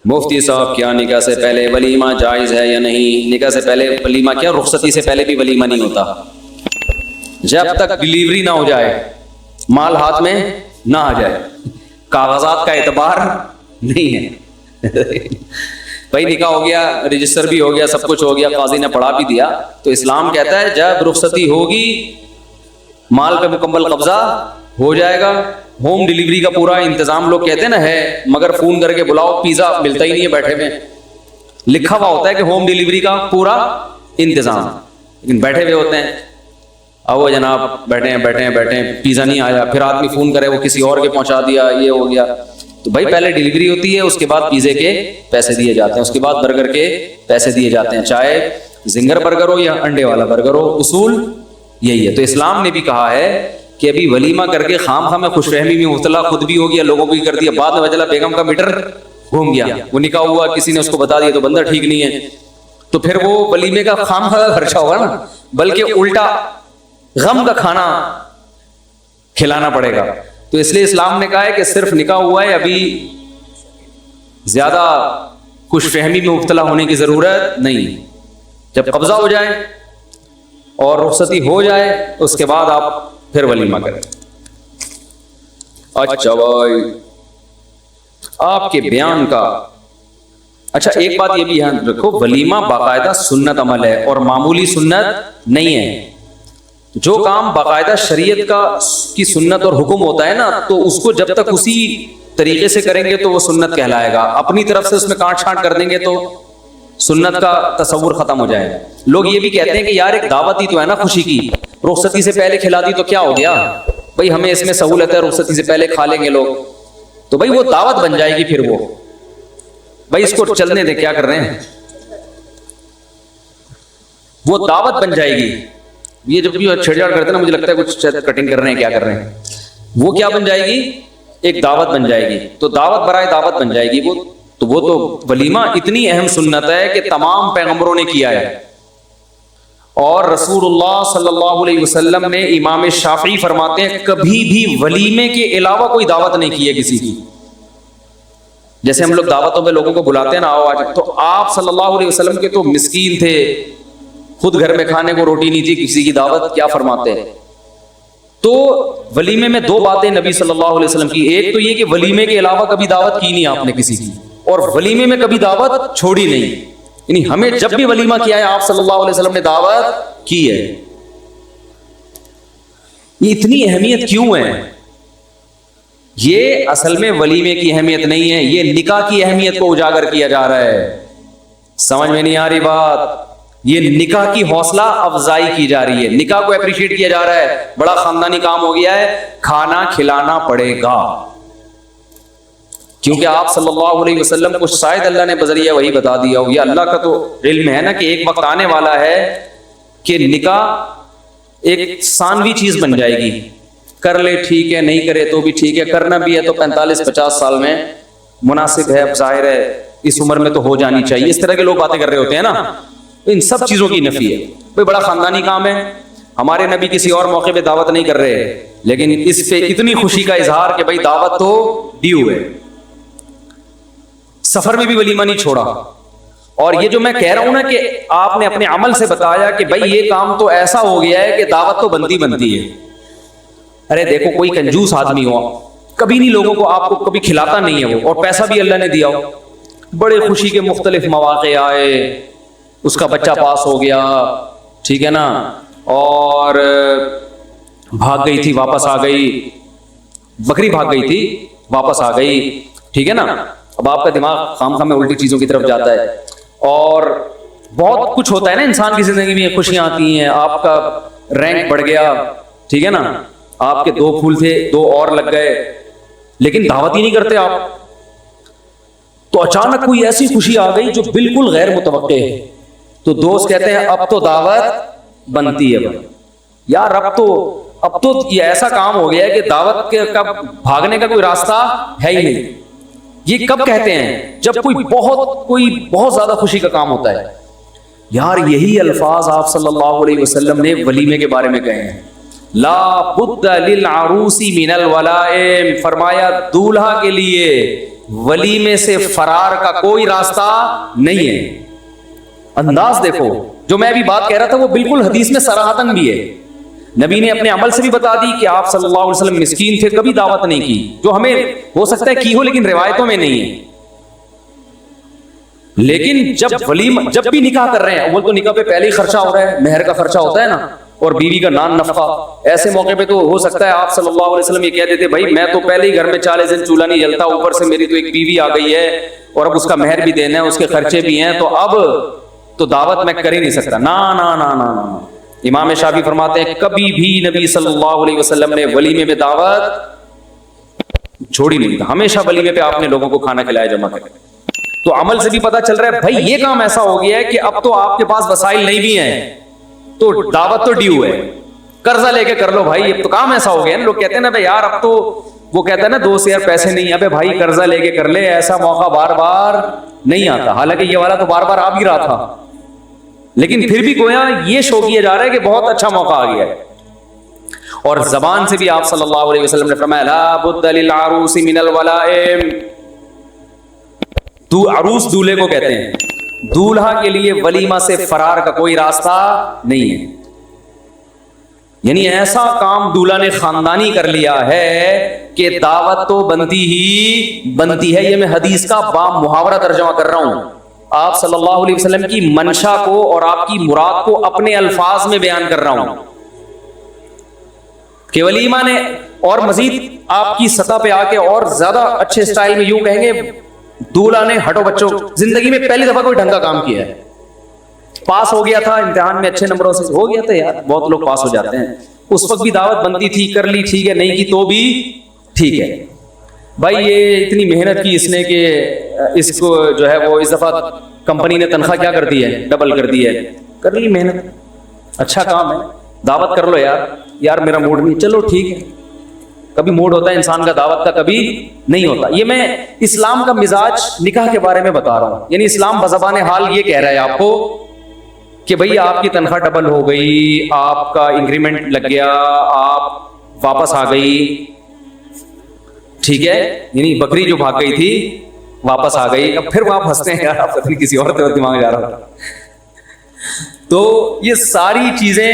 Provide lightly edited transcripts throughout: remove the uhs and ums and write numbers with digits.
مفتی صاحب کیا نکاح سے پہلے ولیمہ جائز ہے یا نہیں؟ نکاح سے پہلے ولیمہ کیا، رخصتی سے پہلے بھی ولیمہ نہیں ہوتا جب تک ڈلیوری نہ ہو جائے، مال ہاتھ میں نہ آ جائے، کاغذات کا اعتبار نہیں ہے بھائی نکاح ہو گیا، رجسٹر بھی ہو گیا، سب کچھ ہو گیا، قاضی نے پڑھا بھی دیا، تو اسلام کہتا ہے جب رخصتی ہوگی مال پہ مکمل قبضہ ہو جائے گا۔ ہوم ڈلیوری کا پورا انتظام لوگ کہتے ہیں نا ہے، مگر فون کر کے بلاؤ پیزا ملتا ہی نہیں ہے، بیٹھے ہوئے لکھا ہوا ہوتا ہے کہ ہوم ڈلیوری کا پورا انتظام، لیکن بیٹھے ہوئے ہوتے ہیں، اب وہ جناب بیٹھے ہیں پیزا نہیں آیا، پھر آدمی فون کرے وہ کسی اور کے پہنچا دیا، یہ ہو گیا۔ تو بھائی پہلے ڈلیوری ہوتی ہے، اس کے بعد پیزے کے پیسے دیے جاتے ہیں، اس کے بعد برگر کے پیسے دیے جاتے ہیں، چاہے زنگر برگر ہو یا انڈے والا برگر ہو، اصول یہی ہے۔ تو اسلام نے بھی کہا ہے کہ ابھی ولیمہ کر کے خام خواہ میں خوش فہمی میں مبتلا خود بھی ہو گیا، لوگوں کو بھی کر دیا، بعد میں وجلہ بیگم کا میٹر گھوم گیا، وہ نکاح ہوا کسی نے اس کو بتا دیا تو بندہ ٹھیک نہیں ہے، تو پھر وہ ولیمے کا خام خواہ خرچہ ہوگا نا، بلکہ الٹا غم کا کھانا کھلانا پڑے گا۔ تو اس لیے اسلام نے کہا ہے کہ صرف نکاح ہوا ہے، ابھی زیادہ خوش فہمی میں مبتلا ہونے کی ضرورت نہیں، جب قبضہ ہو جائے اور رخصتی ہو جائے اس کے بعد آپ پھر ولیمہ کریں۔ اچھا بھائی آپ کے بیان کا اچھا ایک بات یہ بھی یاد رکھو، ولیمہ باقاعدہ سنت عمل ہے اور معمولی سنت نہیں ہے۔ جو کام باقاعدہ شریعت کی سنت اور حکم ہوتا ہے نا، تو اس کو جب تک اسی طریقے سے کریں گے تو وہ سنت کہلائے گا، اپنی طرف سے اس میں کاٹ چھانٹ کر دیں گے تو سنت کا تصور ختم ہو جائے گا۔ لوگ یہ بھی کہتے ہیں کہ یار ایک دعوت ہی تو ہے نا خوشی کی، رخصتی سے پہلے کھلا دی تو کیا ہو گیا، بھائی ہمیں اس میں سہولت ہے، رخصتی سے پہلے کھا لیں گے لوگ، تو بھائی وہ دعوت بن جائے گی، پھر وہ بھائی اس کو چلنے دیں، کیا کر رہے ہیں، وہ دعوت بن جائے گی۔ یہ جب بھی چھیڑ چھاڑ کرتے ہیں نا، مجھے لگتا ہے کچھ کٹنگ کر رہے ہیں، کیا کر رہے ہیں، وہ کیا بن جائے گی، ایک دعوت بن جائے گی، تو دعوت برائے دعوت بن جائے گی وہ تو ولیمہ اتنی اہم سنت ہے کہ تمام پیغمبروں نے کیا ہے، اور رسول اللہ صلی اللہ علیہ وسلم نے، امام شافعی فرماتے ہیں کبھی بھی ولیمے کے علاوہ کوئی دعوت نہیں کی ہے کسی کی۔ جیسے ہم لوگ دعوتوں میں لوگوں کو بلاتے ہیں نا، آؤ آج، تو آپ صلی اللہ علیہ وسلم کے تو مسکین تھے، خود گھر میں کھانے کو روٹی نہیں تھی، کسی کی دعوت کیا فرماتے ہیں۔ تو ولیمے میں دو باتیں نبی صلی اللہ علیہ وسلم کی، ایک تو یہ کہ ولیمے کے علاوہ کبھی دعوت کی نہیں آپ نے کسی کی، اور ولیمے میں کبھی دعوت چھوڑی نہیں، یعنی ہمیں جب بھی ولیمہ کیا ہے آپ صلی اللہ علیہ وسلم نے دعوت کی ہے۔ یہ اتنی اہمیت کیوں ہے؟ یہ اصل میں ولیمے کی اہمیت نہیں ہے، یہ نکاح کی اہمیت کو اجاگر کیا جا رہا ہے۔ سمجھ میں نہیں آ رہی بات؟ یہ نکاح کی حوصلہ افزائی کی جا رہی ہے، نکاح کو اپریشیٹ کیا جا رہا ہے، بڑا خاندانی کام ہو گیا ہے، کھانا کھلانا پڑے گا، کیونکہ آپ صلی اللہ علیہ وسلم کو شاید اللہ نے بذریعہ وہی بتا دیا ہو، یہ اللہ کا تو علم ہے نا کہ ایک وقت آنے والا ہے کہ نکاح ایک ثانوی چیز بن جائے گی، کر لے ٹھیک ہے، نہیں کرے تو بھی ٹھیک ہے، کرنا بھی ہے تو 45-50 سال میں مناسب ہے، اب ظاہر ہے اس عمر میں تو ہو جانی چاہیے، اس طرح کے لوگ باتیں کر رہے ہوتے ہیں نا، ان سب چیزوں کی نفی ہے۔ بھئی بڑا خاندانی کام ہے، ہمارے نبی کسی اور موقع پہ دعوت نہیں کر رہے، لیکن اس پہ اتنی خوشی کا اظہار کہ بھئی دعوت تو ڈیو ہے، سفر میں بھی ولیمہ نہیں چھوڑا۔ اور یہ جو میں کہہ رہا ہوں نا کہ آپ نے اپنے عمل سے بتایا کہ بھئی یہ کام تو ایسا ہو گیا ہے کہ دعوت تو بنتی ہے۔ ارے دیکھو کوئی کنجوس آدمی ہو، کبھی نہیں لوگوں کو آپ کو کبھی کھلاتا نہیں ہے وہ، اور پیسہ بھی اللہ نے دیا ہو، بڑے خوشی کے مختلف مواقع آئے، اس کا بچہ پاس ہو گیا، ٹھیک ہے نا، اور بھاگ گئی تھی واپس آ گئی، بکری بھاگ گئی تھی واپس آ گئی، ٹھیک ہے نا، اب آپ کا دماغ خام خام میں الٹی چیزوں کی طرف جاتا ہے، اور بہت کچھ ہوتا ہے نا انسان کی زندگی میں، خوشیاں آتی ہیں، آپ کا رینک بڑھ گیا، ٹھیک ہے نا، آپ کے 2 پھول تھے 2 اور لگ گئے، لیکن دعوت ہی نہیں کرتے آپ، تو اچانک کوئی ایسی خوشی آ گئی جو بالکل غیر متوقع ہے، تو دوست کہتے ہیں اب تو دعوت بنتی ہے بھائی، یار اب تو یہ ایسا کام ہو گیا ہے کہ دعوت کے کب بھاگنے کا کوئی راستہ ہے ہی نہیں۔ یہ کب کہتے ہیں؟ جب کوئی بہت زیادہ خوشی کا کام ہوتا ہے۔ یار یہی الفاظ آپ صلی اللہ علیہ وسلم نے ولیمے کے بارے میں کہے ہیں، لا بد للعروس من الولائم، فرمایا دولہا کے لیے ولیمے سے فرار کا کوئی راستہ نہیں ہے. انداز دیکھو, جو میں ابھی بات کہہ رہا تھا وہ بالکل حدیث میں صراحتاً بھی ہے. نبی نے اپنے عمل سے بھی بتا دی کہ آپ صلی اللہ علیہ وسلم مسکین تھے, کبھی دعوت نہیں کی, جو ہمیں ہو سکتا ہے کی ہو لیکن روایتوں میں نہیں ہے. لیکن جب بھی نکاح کر رہے ہیں, اول تو نکاح پہ پہلے ہی خرچہ ہو رہا ہے, مہر کا خرچہ ہوتا ہے نا, اور بیوی کا نان نفقہ. ایسے موقع پہ تو ہو سکتا ہے آپ صلی اللہ علیہ وسلم یہ کہہ دیتے بھائی میں تو پہلے ہی گھر میں 40 دن چولہا نہیں جلتا, اوپر سے میری تو ایک بیوی آ گئی ہے اور اب اس کا مہر بھی دینا ہے, اس کے خرچے بھی ہیں, تو اب تو دعوت میں کر ہی نہیں سکتا. نا نا نا نا نا. امام شافعی فرماتے ہیں کبھی بھی نبی صلی اللہ علیہ وسلم نے ولیمے میں دعوت چھوڑی نہیں تھا, ہمیشہ ولیمے پہ آپ نے لوگوں کو کھانا کھلایا جمع کرے. تو عمل سے بھی پتا چل رہا ہے بھائی یہ کام ایسا ہو گیا ہے کہ اب تو آپ کے پاس وسائل نہیں بھی ہیں تو دعوت تو ڈیو ہے, قرضہ لے کے کر لو بھائی. اب تو کام ایسا ہو گیا ہے, لوگ کہتے ہیں نا بھائی یار اب تو, وہ کہتا ہے نا دوست یار پیسے نہیں ہیں, ابے بھائی قرضہ لے کے کر لے, ایسا موقع بار بار نہیں آتا. حالانکہ یہ والا تو بار بار آ بھی رہا تھا, لیکن پھر بھی گویا یہ شو کیا جا رہا ہے کہ بہت اچھا موقع آ گیا ہے. اور زبان سے بھی آپ صلی اللہ علیہ وسلم نے فرمایا لا بد للعروس من الولائم. عروس دولہے کو کہتے ہیں, دولہا کے لیے ولیمہ سے فرار کا کوئی راستہ نہیں ہے. یعنی ایسا کام دولہا نے خاندانی کر لیا ہے کہ دعوت تو بنتی ہی بنتی ہے. یہ میں حدیث کا با محاورہ ترجمہ کر رہا ہوں. آپ صلی اللہ علیہ وسلم کی منشا کو اور آپ کی مراد کو اپنے الفاظ میں بیان کر رہا ہوں کہ ولیمہ نے, اور مزید آپ کی سطح پہ آ کے اور زیادہ اچھے سٹائل میں یوں کہیں گے دولہا نے, ہٹو بچوں, زندگی میں پہلی دفعہ کوئی ڈھنگ کا کام کیا ہے, پاس ہو گیا تھا امتحان میں اچھے نمبروں سے, ہو گیا تھا یار, بہت لوگ پاس ہو جاتے ہیں, اس وقت بھی دعوت بنتی تھی, کر لی ٹھیک ہے, نہیں کی تو بھی ٹھیک ہے. بھائی یہ اتنی محنت کی اس نے کہ اس کو جو ہے وہ اس دفعہ کمپنی نے تنخواہ کیا کر دی ہے, ڈبل کر دی ہے, کر لی محنت, اچھا کام ہے, دعوت کر لو یار. یار میرا موڈ نہیں, چلو ٹھیک ہے. کبھی موڈ ہوتا ہے انسان کا دعوت کا, کبھی نہیں ہوتا. یہ میں اسلام کا مزاج نکاح کے بارے میں بتا رہا ہوں. یعنی اسلام بزبان حال یہ کہہ رہا ہے آپ کو کہ بھئی آپ کی تنخواہ ڈبل ہو گئی, آپ کا انکریمنٹ لگ گیا, آپ واپس آ گئی, ٹھیک ہے, یعنی بکری جو بھاگ گئی تھی واپس آ گئی. اب پھر وہ آپ ہنستے ہیں یار پتہ نہیں کسی اور طرف دماغ جا رہا ہوتا. تو یہ ساری چیزیں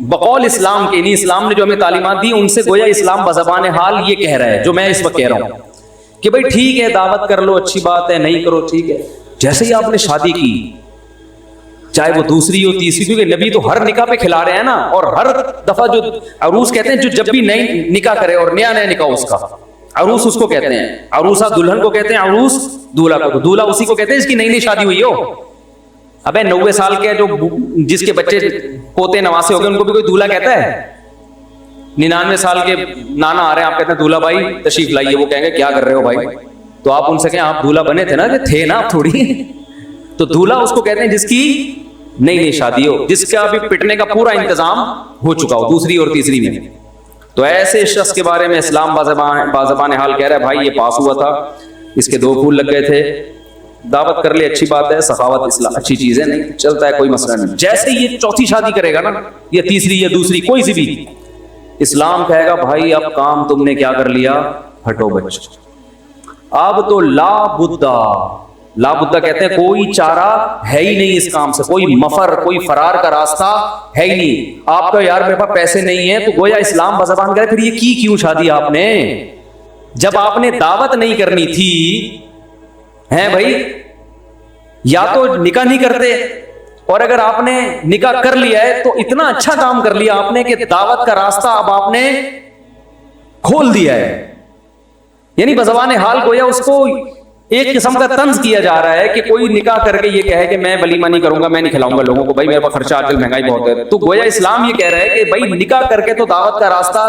بقول اسلام کے, نہیں اسلام نے جو ہمیں تعلیمات دی ان سے گویا اسلام بزبان حال یہ کہہ رہا ہے جو میں اس وقت کہہ رہا ہوں کہ بھئی ٹھیک ہے دعوت کر لو, اچھی بات ہے, نہیں کرو ٹھیک ہے. جیسے ہی آپ نے شادی کی, چاہے وہ دوسری ہو تیسری, کیونکہ نبی تو ہر نکاح پہ کھلا رہے ہیں نا, اور ہر دفعہ جو عروس کہتے ہیں جو جب بھی نئی نکاح کرے اور نیا نکاح اس کا, عروس اس کو کہتے ہیں, عروسہ دلہن کو کہتے ہیں, عروس دولہا کو, دولہا اسی کو کہتے ہیں جس کی نئی شادی ہوئی ہو. ابے 90 سال کے جو جس کے بچے پوتے نواسے ہو گئے ان کو بھی کوئی دولہا کہتا ہے؟ 99 سال کے نانا آ رہے ہیں, آپ کہتے ہیں دولہا بھائی تشریف لائیے, وہ کہیں گے کیا کر رہے ہو بھائی, تو آپ ان سے کہیں آپ دولہا بنے تھے نا, کہ تھے نا آپ تھوڑی. تو دولہا اس کو کہتے ہیں جس کی نئی شادی ہو, جس کا بھی پٹنے کا پورا انتظام ہو چکا ہو دوسری اور تیسری میں. تو ایسے شخص کے بارے میں اسلام بازبان حال کہہ رہا ہے بھائی یہ پاس ہوا تھا, اس کے 2 پھول لگ گئے تھے, دعوت کر لے اچھی بات ہے, سخاوت اسلام اچھی چیز ہے, نہیں چلتا ہے کوئی مسئلہ نہیں. جیسے یہ چوتھی شادی کرے گا نا, یا تیسری یا دوسری کوئی سی بھی, اسلام کہے گا بھائی اب کام تم نے کیا کر لیا, ہٹو بچ. اب تو لا بدہ کہتے ہیں کوئی چارہ ہے ہی نہیں اس کام سے, کوئی مفر, کوئی فرار کا راستہ ہے ہی نہیں. آپ کا یار میرے پاس پیسے نہیں ہیں, تو گویا اسلام بزبان کرے پھر یہ کیوں شادی آپ نے, جب آپ نے دعوت نہیں کرنی تھی ہیں بھائی, یا تو نکاح نہیں کرتے, اور اگر آپ نے نکاح کر لیا ہے تو اتنا اچھا کام کر لیا آپ نے کہ دعوت کا راستہ اب آپ نے کھول دیا ہے. یعنی بزبان حال گویا اس کو ایک قسم کا طنز کیا جا رہا ہے کہ کوئی نکاح کر کے یہ کہے کہ میں ولیمہ نہیں کروں گا, میں نہیں کھلاؤں گا لوگوں کو, بھائی میرے پاس خرچہ آج کل مہنگائی بہت ہے. تو گویا اسلام یہ کہہ رہا ہے کہ بھائی نکاح کر کے تو دعوت کا راستہ,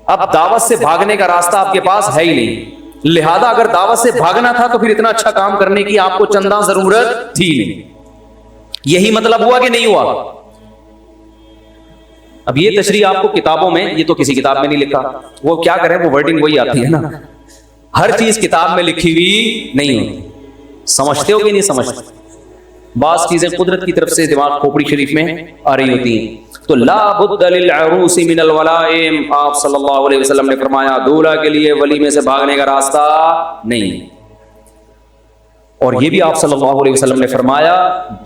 اب دعوت سے بھاگنے کا راستہ آپ کے پاس ہے ہی نہیں, لہذا اگر دعوت سے بھاگنا تھا تو پھر اتنا اچھا کام کرنے کی آپ کو چندہ ضرورت تھی نہیں. یہی مطلب ہوا کہ نہیں ہوا؟ اب یہ تشریح آپ کو کتابوں میں, یہ تو کسی کتاب میں نہیں لکھا, وہ کیا کریں وہ ورڈنگ وہی آتی ہے نا, ہر چیز کتاب میں لکھی ہوئی نہیں ہوتی. سمجھتے ہو کہ نہیں سمجھتے؟ بعض چیزیں قدرت کی طرف سے دماغ کھوپڑی شریف میں آ رہی ہوتی ہیں. تو لا بد للعروس من الولائم، آپ صلی اللہ علیہ وسلم نے فرمایا دولہا کے لیے ولیمے سے بھاگنے کا راستہ نہیں. اور یہ بھی آپ صلی اللہ علیہ وسلم نے فرمایا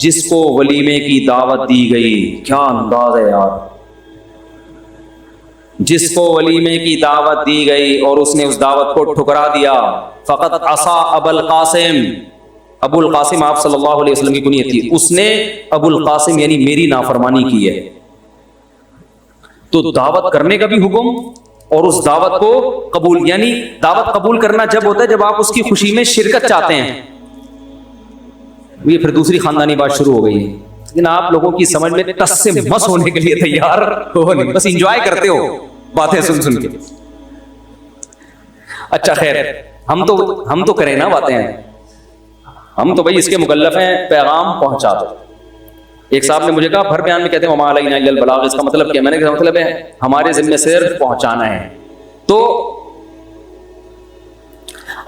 جس کو ولیمے کی دعوت دی گئی، کیا انداز ہے یار، جس کو ولیمے کی دعوت دی گئی اور اس نے اس دعوت کو ٹھکرا دیا، فقط عصا ابو القاسم، ابو القاسم آپ صلی اللہ علیہ وسلم کی کنیت تھی، اس نے ابو القاسم یعنی میری نافرمانی کی ہے. تو دعوت کرنے کا بھی حکم اور اس دعوت کو قبول، یعنی دعوت قبول کرنا جب ہوتا ہے جب آپ اس کی خوشی میں شرکت چاہتے ہیں. یہ پھر دوسری خاندانی بات شروع ہو گئی ہے، لیکن آپ لوگوں کی سمجھ میں ٹس سے مس ہونے کے لیے تیار ہو نہیں، بس انجوائے کرتے ہو باتیں سن سن کے. اچھا خیر، ہم تو کریں نا باتیں، ہم تو بھائی اس کے مکلف ہیں پیغام پہنچا دو. ایک صاحب نے مجھے کہا بھر بیان میں کہتے ہیں وما علینا الا البلاغ، اس کا مطلب کیا؟ میں نے کہا مطلب ہے ہمارے ذمہ صرف پہنچانا ہے. تو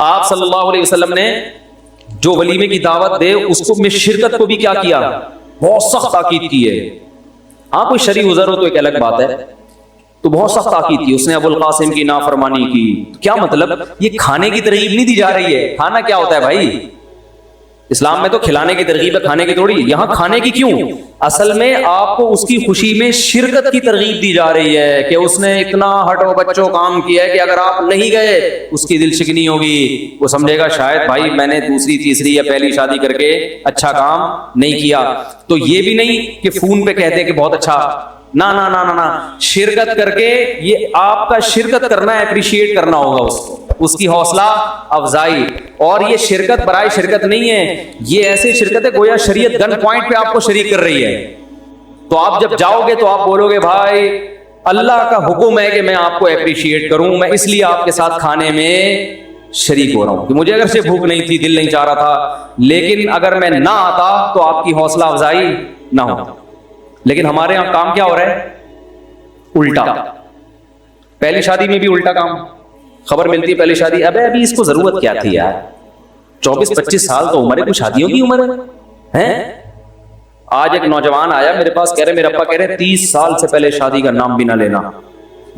آپ صلی اللہ علیہ وسلم نے جو ولیمے کی دعوت دے اس کو میں شرکت کو بھی کیا کیا، بہت سخت تاکید کی ہے. ہاں کوئی شرعی عذر ہو تو ایک الگ بات ہے، تو بہت سخت تاکید کی. اس نے ابو القاسم کی نافرمانی کی. کیا مطلب؟ یہ کھانے کی ترغیب نہیں دی جا رہی ہے. کھانا کیا ہوتا ہے بھائی؟ اسلام میں تو کھلانے کی ترغیب ہے، کھانے کی تھوڑی. یہاں کھانے کی کیوں؟ اصل میں آپ کو اس کی خوشی میں شرکت کی ترغیب دی جا رہی ہے کہ اس نے اتنا ہٹو بچوں کام کیا ہے کہ اگر آپ نہیں گئے اس کی دل شکنی ہوگی، وہ سمجھے گا شاید بھائی میں نے دوسری تیسری یا پہلی شادی کر کے اچھا کام نہیں کیا. تو یہ بھی نہیں کہ فون پہ کہتے کہ بہت اچھا، نا نا نا نا، شرکت کر کے یہ آپ کا شرکت کرنا ہے، اپریشیٹ کرنا ہوگا اس کو، اس کی حوصلہ افزائی. اور یہ شرکت برائے شرکت نہیں ہے، یہ ایسے شرکت ہے گویا شریعت گن پوائنٹ پہ آپ کو شریک کر رہی ہے. تو آپ جب جاؤ گے تو آپ بولو گے بھائی اللہ کا حکم ہے کہ میں آپ کو اپریشیٹ کروں، میں اس لیے آپ کے ساتھ کھانے میں شریک ہو رہا ہوں کہ مجھے اگر سے بھوک نہیں تھی، دل نہیں چاہ رہا تھا، لیکن اگر میں نہ آتا تو آپ کی حوصلہ افزائی نہ ہوتا. لیکن ہمارے یہاں کام کیا ہو رہا ہے؟ الٹا. پہلی شادی میں بھی الٹا کام. خبر ملتی ہے پہلی شادی، ابھی اس کو ضرورت کیا تھی یار، 24-25 سال تو عمر ہے، کچھ شادیوں کی عمر ہے. آج ایک نوجوان آیا میرے پاس، کہہ رہے میرے ابا کہہ رہے 30 سال سے پہلے شادی کا نام بھی نہ لینا.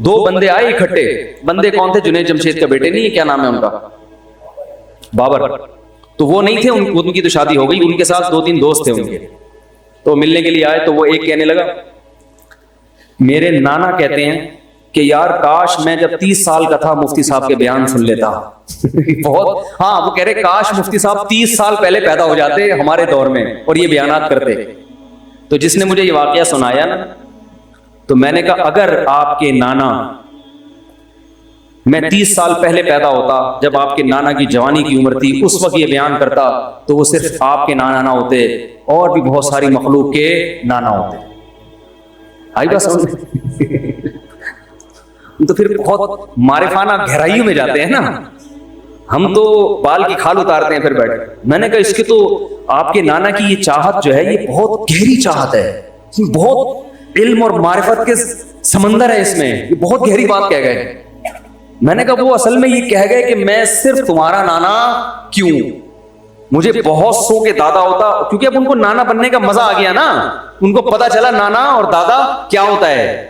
2 بندے آئے اکٹھے. بندے کون تھے؟ جنید جمشید کا بیٹے نہیں ہے، کیا نام ہے ان کا؟ بابر. تو وہ نہیں تھے، ان کی تو شادی ہو گئی. ان کے ساتھ 2-3 دوست تھے ان کے، تو ملنے کے لیے آئے. تو وہ ایک کہنے لگا میرے نانا کہتے ہیں کہ یار کاش میں جب 30 سال کا تھا مفتی صاحب کے بیان سن لیتا. بہت، ہاں وہ کہہ رہے کاش مفتی صاحب 30 سال پہلے پیدا ہو جاتے ہمارے دور میں اور یہ بیانات کرتے. تو جس نے مجھے یہ واقعہ سنایا نا، تو میں نے کہا اگر آپ کے نانا، میں 30 سال پہلے پیدا ہوتا جب آپ کے نانا کی جوانی کی عمر تھی، اس وقت یہ بیان کرتا تو وہ صرف آپ کے نانا نہ ہوتے اور بھی بہت ساری مخلوق کے نانا ہوتے. آئی بات سمجھ؟ تو پھر بہت معرفانہ گہرائیوں میں جاتے ہیں نا. ہم تو بال کی کھال اتارتے ہیں پھر بیٹھ. میں نے کہا اس کے تو آپ کے نانا کی یہ چاہت جو ہے یہ بہت گہری چاہت ہے، بہت علم اور معرفت کے سمندر ہے اس میں، یہ بہت گہری بات کہہ گئے. میں نے کہا وہ اصل میں یہ کہہ گئے کہ میں صرف تمہارا نانا کیوں، مجھے بہت سو کے دادا ہوتا. کیونکہ اب ان کو نانا بننے کا مزہ آ گیا نا، ان کو پتا چلا نانا اور دادا کیا ہوتا ہے.